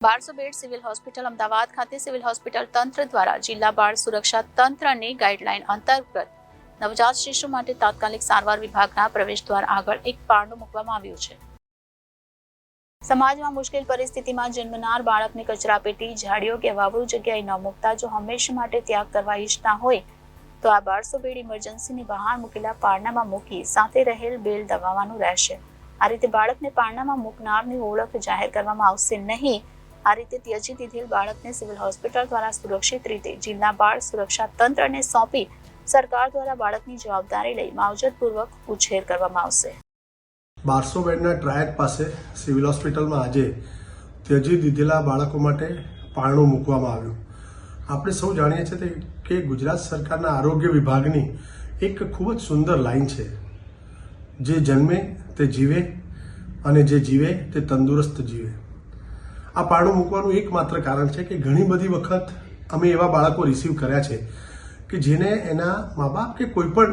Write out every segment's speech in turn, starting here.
1200 bed civil hospital Ahmedabad ખાતે civil hospital તંત્ર દ્વારા જિલ્લા બાળ સુરક્ષા તંત્રની ગાઈડલાઈન અંતર્ગત નવજાત શિશુ માટે તાત્કાલિક સારવાર વિભાગના પ્રવેશદ્વાર આગળ એક પારણું મૂકવામાં આવ્યું છે। સમાજમાં મુશ્કેલ પરિસ્થિતિમાં જન્મનાર બાળકને કચરાપેટી, ઝાડીઓ કે વાવરૂ જગ્યાએ ન મૂકતા જો હંમેશા માટે ત્યાગ કરવા ઈચ્છતા હોય તો આ 1200 બેડ ઇમરજન્સીની બહાર મૂકેલા પારણામાં મૂકી સાથે રહેલ બેલ દબાવવાનું રહેશે। આ રીતે બાળકને પારણામાં મૂકનારની ઓળખ જાહેર કરવામાં આવશે નહીં। આ રીતે ત્યજી દીધેલ બાળકને સિવિલ હોસ્પિટલ દ્વારા સુરક્ષિત રીતે જિલ્લા બાળ સુરક્ષા તંત્રને સોંપી સરકાર દ્વારા બાળકની જવાબદારી લઈ માવજતપૂર્વક ઉછેર કરવામાં આવશે। 1200 બેડના ટ્રાયક પાસે સિવિલ હોસ્પિટલમાં આજે ત્યજી દીધેલા બાળકો માટે પારણું મૂકવામાં આવ્યું। આપણે સૌ જાણીએ છીએ કે ગુજરાત સરકારના આરોગ્ય વિભાગની એક ખૂબ જ સુંદર લાઈન છે, જે જન્મે તે જીવે અને જે જીવે તે તંદુરસ્ત જીવે। આ પારણું મૂકવાનું એકમાત્ર કારણ છે કે ઘણી બધી વખત અમે એવા બાળકો રિસીવ કર્યા છે કે જેને એના મા બાપ કે કોઈ પણ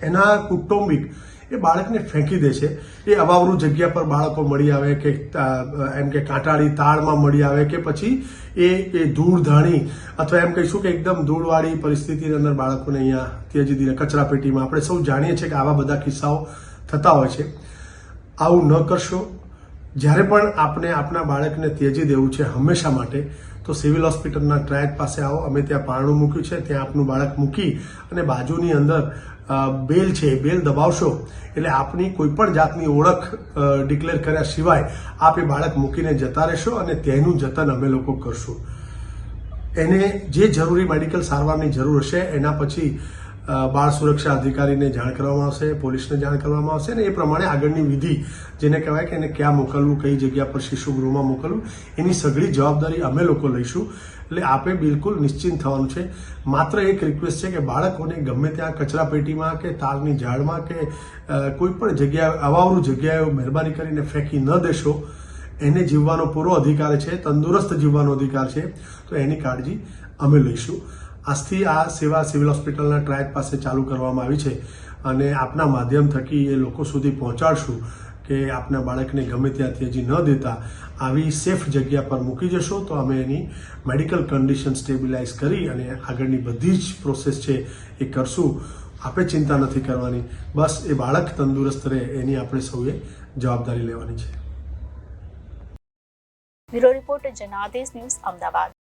એના કુટુંબિક એ બાળકને ફેંકી દે છે। એ અવાવરૂ જગ્યા પર બાળકો મળી આવે કે એમ કે કાંટાળી તાળમાં મળી આવે કે પછી એ ધૂળ ધાણી અથવા એમ કહીશું કે એકદમ ધૂળવાળી પરિસ્થિતિની અંદર બાળકોને અહીંયા ત્યજી દીધે કચરાપેટીમાં। આપણે સૌ જાણીએ છીએ કે આવા બધા કિસ્સાઓ થતા હોય છે। આવું ન કરશો। જ્યારે પણ આપણે આપણા બાળકને ત્યજી દેવું છે હંમેશા માટે, તો સિવિલ હોસ્પિટલના ટ્રાયક પાસે આવો। અમે ત્યાં પારણું મૂક્યું છે, ત્યાં આપનું બાળક મૂકી અને બાજુની અંદર બેલ છે, બેલ દબાવશો એટલે આપની કોઈ પણ જાતની ઓળખ ડિક્લેર કર્યા સિવાય આપ એ બાળક મૂકીને જતા રહેશો અને તેનું જતન અમે લોકો કરશું। એને જે જરૂરી મેડિકલ સારવારની જરૂર હશે એના પછી બાળ સુરક્ષા અધિકારીને જાણ કરવામાં આવશે, પોલીસને જાણ કરવામાં આવશે અને એ પ્રમાણે આગળની વિધિ, જેને કહેવાય કે એને ક્યાં મોકલવું, કઈ જગ્યા પર શિશુ ગૃહમાં મોકલવું, એની સઘળી જવાબદારી અમે લોકો લઈશું। એટલે આપે બિલકુલ નિશ્ચિંત થવાનું છે। માત્ર એક રિક્વેસ્ટ છે કે બાળકોને ગમે ત્યાં કચરાપેટીમાં કે તારની ઝાડમાં કે કોઈ પણ જગ્યાએ અવાવરૂ જગ્યાએ મહેરબાની કરીને ફેંકી ન દેશો। એને જીવવાનો પૂરો અધિકાર છે, તંદુરસ્ત જીવવાનો અધિકાર છે, તો એની કાળજી અમે લઈશું। આજથી આ સેવા સિવિલ હોસ્પિટલના ટ્રાયક પાસે ચાલુ કરવામાં આવી છે અને આપના માધ્યમ થકી એ લોકો સુધી પહોંચાડશું કે આપના બાળકને ગમે ત્યાં ત્યજી ન દેતા આવી સેફ જગ્યા પર મૂકી જશો તો અમે એની મેડિકલ કન્ડિશન સ્ટેબિલાઇઝ કરી અને આગળની બધી જ પ્રોસેસ છે એ કરશું। આપે ચિંતા નથી કરવાની, બસ એ બાળક તંદુરસ્ત રહે એની આપણે સૌએ જવાબદારી લેવાની છે। Bureau report Janadesh news Ahmedabad.